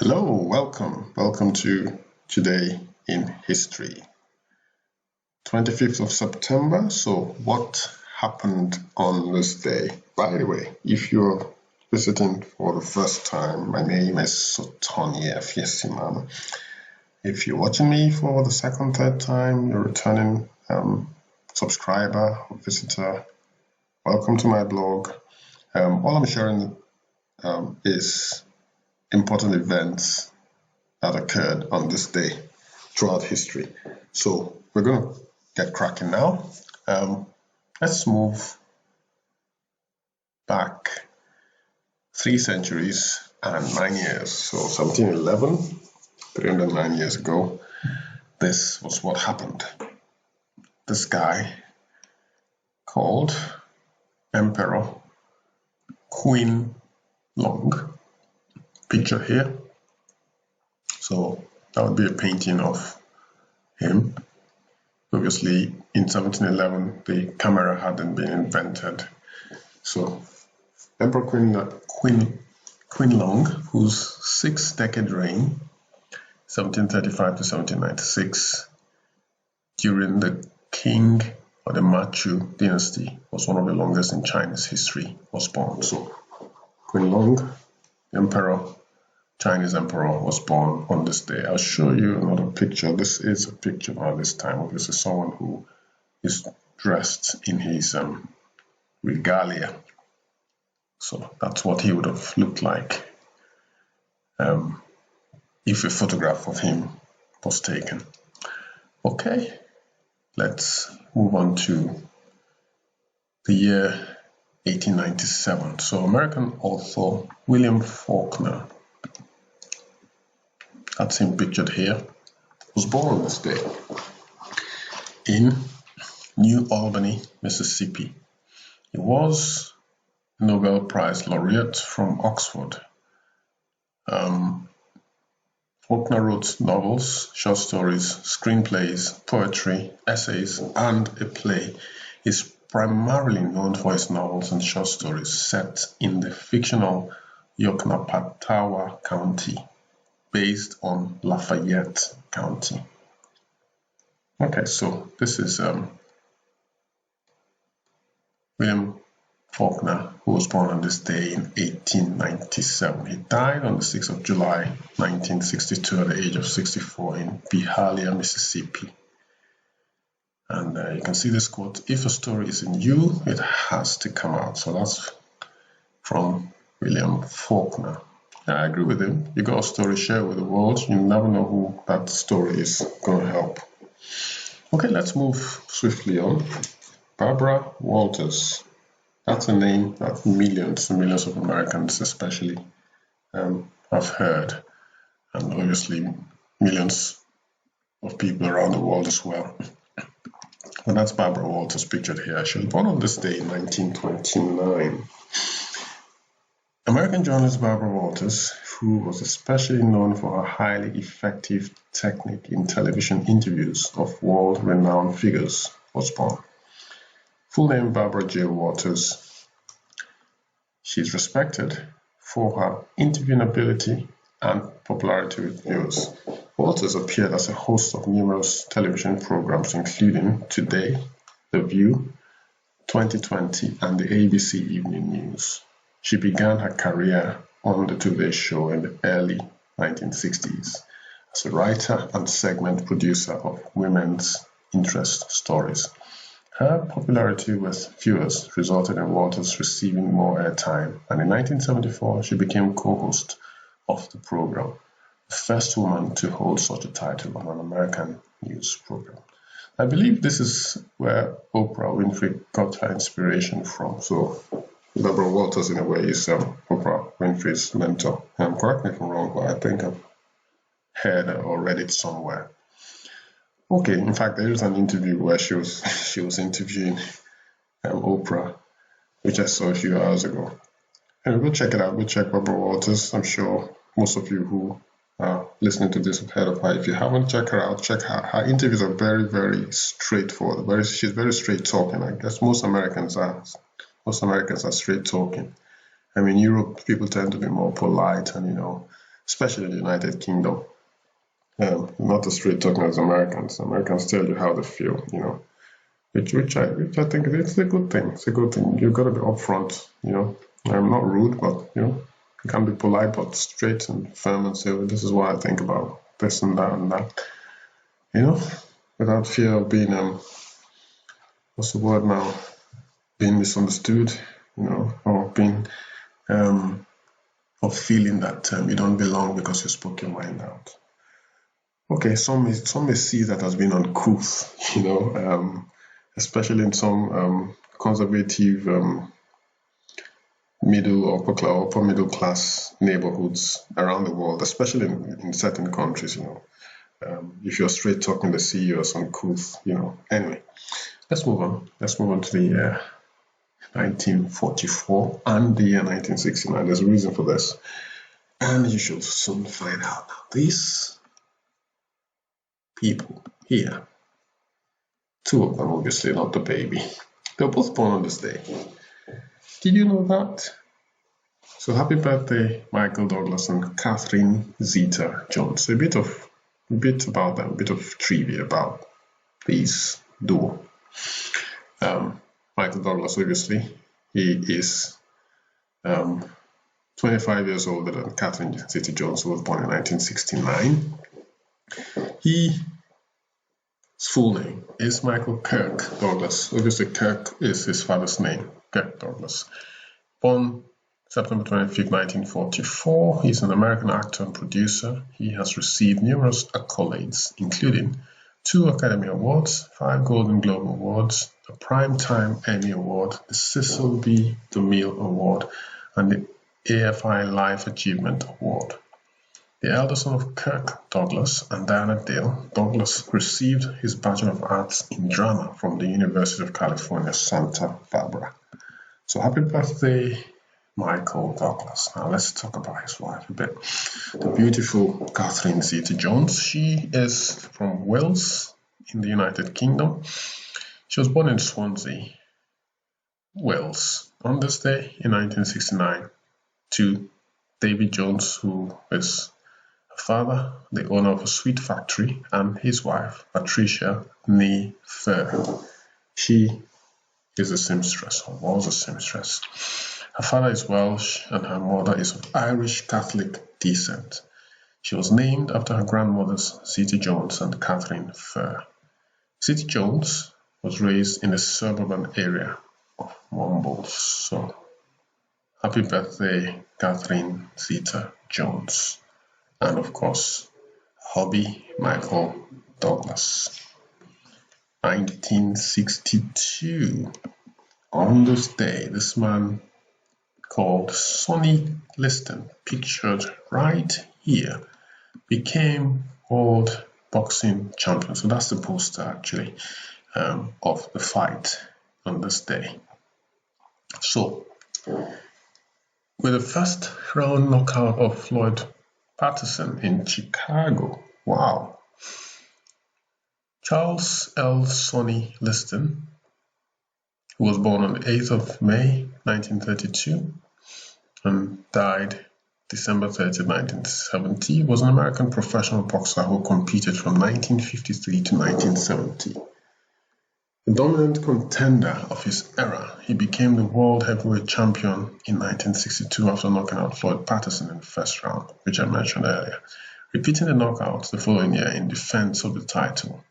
Hello, welcome to Today in History. 25th of September, so what happened on this day? By the way, if you're visiting for the first time, my name is Sonny Liston. If you're watching me for the second, third time, you're returning subscriber or visitor, welcome to my blog. All I'm sharing is important events that occurred on this day throughout history. So we're going to get cracking now. Let's move back 3 centuries and 9 years. So 1711, 309 years ago, this was what happened. This guy called Emperor Qianlong, picture here. So that would be a painting of him. Obviously, in 1711, the camera hadn't been invented. So Emperor Qianlong, whose 6-decade reign, 1735 to 1796, during the Qing or the Manchu dynasty, was one of the longest in Chinese history, was born. So Qianlong, Emperor, Chinese emperor, was born on this day. I'll show you another picture. This is a picture by this time. This is someone who is dressed in his regalia. So that's what he would have looked like if a photograph of him was taken. Okay, let's move on to the year 1897. So American author William Faulkner, that's him pictured here, was born on this day in New Albany, Mississippi. He was a Nobel Prize laureate from Oxford. Faulkner wrote novels, short stories, screenplays, poetry, essays, and a play. He's primarily known for his novels and short stories set in the fictional Yoknapatawpha County, based on Lafayette County. Okay, so this is William Faulkner, who was born on this day in 1897. He died on the 6th of July, 1962, at the age of 64 in Byhalia, Mississippi. And you can see this quote: "If a story is in you, it has to come out." So that's from William Faulkner. I agree with him. You got a story, share with the world. You never know who that story is going to help. Okay, let's move swiftly on. Barbara Walters. That's a name that millions and millions of Americans especially have heard. And obviously millions of people around the world as well. But that's Barbara Walters pictured here. She was born on this day in 1929. American journalist Barbara Walters, who was especially known for her highly effective technique in television interviews of world-renowned figures, was born. Full name Barbara J. Walters. She's respected for her interviewing ability and popularity with viewers. Walters appeared as a host of numerous television programs, including Today, The View, 2020, and the ABC Evening News. She began her career on the Today Show in the early 1960s as a writer and segment producer of women's interest stories. Her popularity with viewers resulted in Walters receiving more airtime, and in 1974 she became co-host of the program, the first woman to hold such a title on an American news program. I believe this is where Oprah Winfrey got her inspiration from. So Barbara Walters, in a way, is Oprah Winfrey's mentor. Correct me if I'm wrong, but I think I've heard or read it somewhere. Okay, in fact, there is an interview where she was interviewing Oprah, which I saw a few hours ago. And go check it out. Go check Barbara Walters. I'm sure most of you who are listening to this have heard of her. If you haven't, check her out. Check her. Her interviews are very, very straightforward. She's very straight talking. I guess most Americans are straight talking. I mean, Europe, people tend to be more polite and, especially in the United Kingdom. Not as straight talking as Americans. Americans tell you how they feel, you know, which I think it's a good thing. It's a good thing. You've got to be upfront, you know. I'm not rude, but you know, you can be polite but straight and firm and say, well, this is what I think about this and that, you know, without fear of being what's the word now? Being misunderstood, you know, or being or feeling that you don't belong because you spoke your mind out. Okay, some may see that as being uncouth, you know, especially in some conservative upper middle class neighborhoods around the world, especially in certain countries, you know. If you're straight talking, they see you as uncouth, you know. Anyway, let's move on. Let's move on to the year 1944 and the year 1969. There's a reason for this, and you should soon find out. Now, these people here, two of them obviously, not the baby, they're both born on this day. Did you know that? So happy birthday, Michael Douglas and Catherine Zeta Jones. A bit about them, a bit of trivia about these duo. Michael Douglas, obviously, he is 25 years older than Catherine Zeta Jones, who was born in 1969. His full name is Michael Kirk Douglas. Obviously, Kirk is his father's name, Kirk Douglas. Born September 25, 1944, he's an American actor and producer. He has received numerous accolades, including 2 Academy Awards, 5 Golden Globe Awards, a Primetime Emmy Award, the Cecil B. DeMille Award, and the AFI Life Achievement Award. The elder son of Kirk Douglas and Diana Dale, Douglas received his Bachelor of Arts in Drama from the University of California, Santa Barbara. So happy birthday, Michael Douglas. Now let's talk about his wife a bit. The beautiful Catherine Zeta Jones. She is from Wales in the United Kingdom. She was born in Swansea, Wales, on this day in 1969 to David Jones, who is her father, the owner of a sweet factory, and his wife, Patricia Nee Fur. She is a seamstress, or was a seamstress. Her father is Welsh and her mother is of Irish Catholic descent. She was named after her grandmothers Zeta Jones and Catherine Fur. Zeta Jones was raised in the suburban area of Mumbles. So, happy birthday, Catherine Zeta Jones. And of course, hubby Michael Douglas. 1962. On this day, this man called Sonny Liston, pictured right here, became world boxing champion. So that's the poster actually of the fight on this day. So with the first round knockout of Floyd Patterson in Chicago, wow. Charles L. Sonny Liston, who was born on the 8th of May 1932 and died December 30, 1970, was an American professional boxer who competed from 1953 to 1970. The dominant contender of his era, he became the world heavyweight champion in 1962 after knocking out Floyd Patterson in the first round, which I mentioned earlier, repeating the knockouts the following year in defense of the title.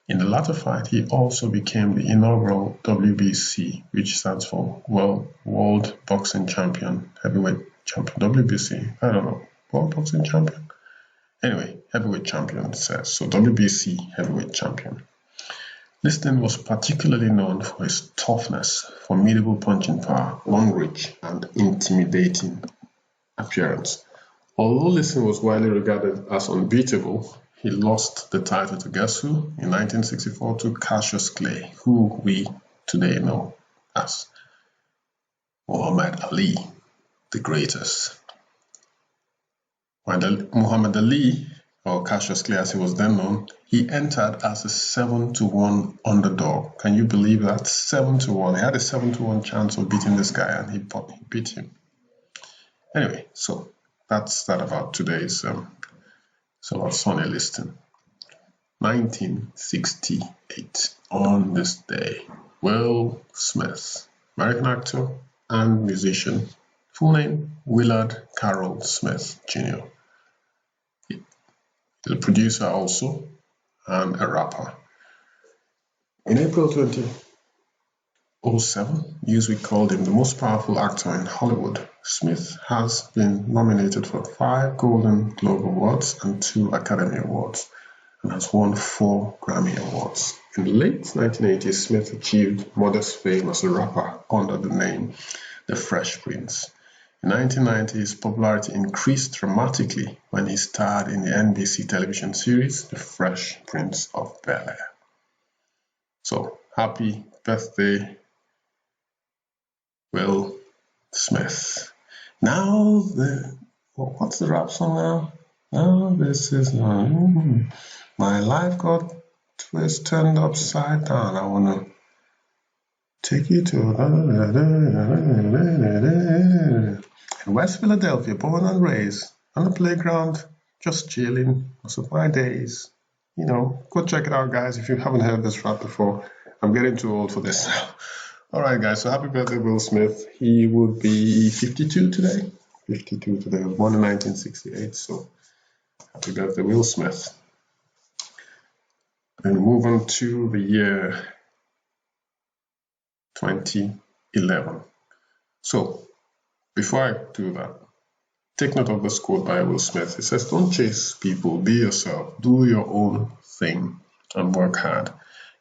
In the latter fight, he also became the inaugural WBC, which stands for World Boxing Champion, Heavyweight Champion, WBC, I don't know, World Boxing Champion? Anyway, Heavyweight Champion it says, so WBC Heavyweight Champion. Liston was particularly known for his toughness, formidable punching power, long reach, and intimidating appearance. Although Liston was widely regarded as unbeatable, he lost the title to guess who? In 1964 to Cassius Clay, who we today know as Muhammad Ali, the greatest. Muhammad Ali, or Cassius Clay as he was then known, he entered as a 7-1 underdog. Can you believe that? 7-1. He had a 7-1 chance of beating this guy and he beat him. Anyway, so that's that about today's it's about Sonny Liston. 1968. On this day, Will Smith, American actor and musician, full name Willard Carroll Smith Jr. He's a producer also and a rapper. In April 2007, Newsweek called him the most powerful actor in Hollywood. Smith has been nominated for 5 Golden Globe Awards and 2 Academy Awards, and has won 4 Grammy Awards. In the late 1980s, Smith achieved modest fame as a rapper under the name The Fresh Prince. In 1990, his popularity increased dramatically when he starred in the NBC television series The Fresh Prince of Bel-Air. So, happy birthday, Will Smith. Now, what's the rap song now? Oh, this is my life got turned upside down. I wanna take you to in West Philadelphia, born and raised on the playground, just chilling. Most of my days, go check it out, guys. If you haven't heard this rap before, I'm getting too old for this now. All right, guys. So happy birthday, Will Smith. He would be 52 today. 52 today. He was born in 1968. So. Happy birthday, Will Smith. Then move on to the year 2011. So, before I do that, take note of this quote by Will Smith. It says, "Don't chase people, be yourself, do your own thing, and work hard.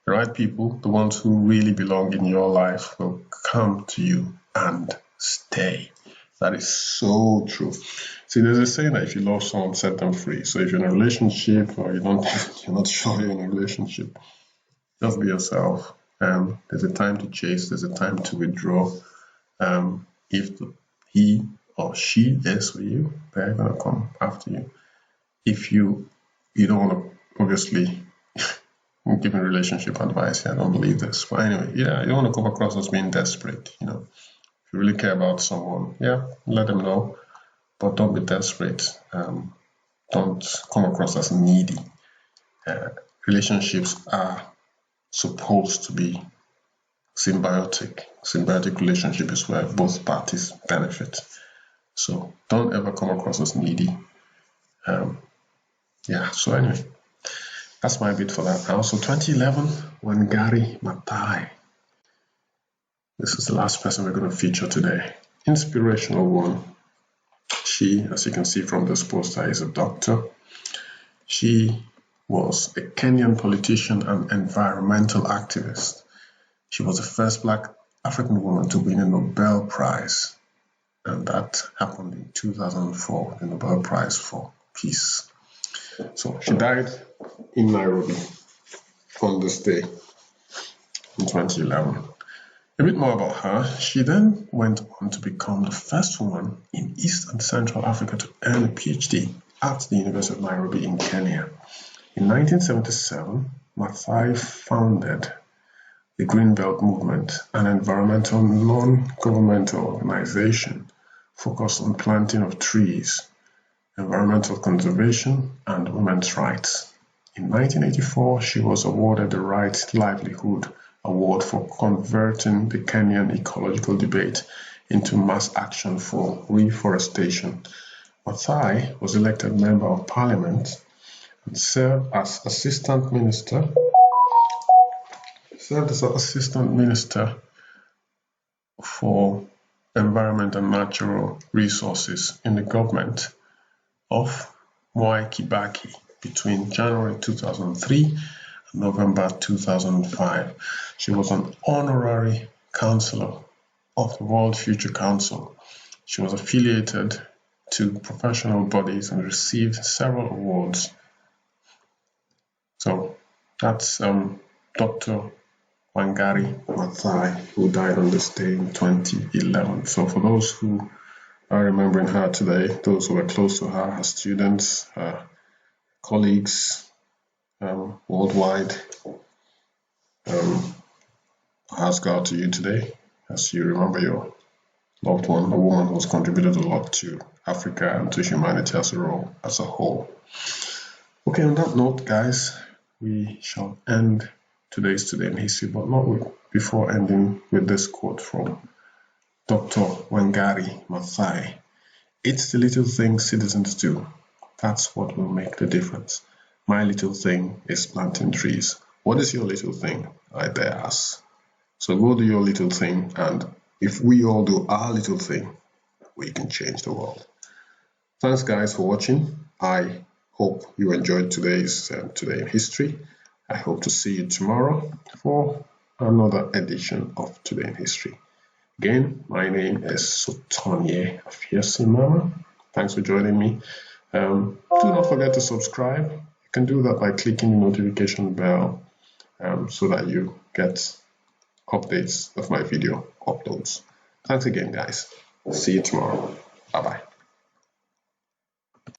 The right people, the ones who really belong in your life, will come to you and stay." That is so true. See, there's a saying that if you love someone, set them free. So if you're in a relationship or you're not sure you're in a relationship, just be yourself. There's a time to chase. There's a time to withdraw. If he or she is for you, they're gonna come after you. If you don't want to, obviously, give a relationship advice. I don't believe this, but anyway, you don't want to come across as being desperate. If you really care about someone, let them know, but don't be desperate. Don't come across as needy. Relationships are supposed to be symbiotic. Symbiotic relationship is where both parties benefit. So don't ever come across as needy. So anyway, that's my bit for that now. So 2011, Wangari Maathai. This is the last person we're going to feature today. Inspirational one. She, as you can see from this poster, is a doctor. She was a Kenyan politician and environmental activist. She was the first Black African woman to win a Nobel Prize, and that happened in 2004, the Nobel Prize for Peace. So she died in Nairobi on this day in 2011. A bit more about her. She then went on to become the first woman in East and Central Africa to earn a PhD at the University of Nairobi in Kenya. In 1977, Maathai founded the Green Belt Movement, an environmental non-governmental organization focused on planting of trees, environmental conservation, and women's rights. In 1984, she was awarded the Right Livelihood Award for converting the Kenyan ecological debate into mass action for reforestation. Maathai was elected member of parliament and served as assistant minister for environment and natural resources in the government of Mwai Kibaki between January 2003 and November 2005. She was an honorary counselor of the World Future Council. She was affiliated to professional bodies and received several awards. So that's Dr. Wangari Maathai, who died on this day in 2011. So for those who are remembering her today, those who were close to her, her students, her colleagues worldwide, hearts go out to you today as you remember your loved one, a woman who's contributed a lot to Africa and to humanity as a whole. Okay, on that note, guys, we shall end today's Today in History, but not before ending with this quote from Dr. Wangari Maathai. It's the little things citizens do. That's what will make the difference. My little thing is planting trees. What is your little thing, I dare ask? So go do your little thing, and if we all do our little thing, we can change the world. Thanks, guys, for watching. I hope you enjoyed today's Today in History. I hope to see you tomorrow for another edition of Today in History. Again, my name is Sonny Liston. Thanks for joining me. Do not forget to subscribe. You can do that by clicking the notification bell so that you get updates of my video uploads. Thanks again, guys. See you tomorrow. Bye-bye.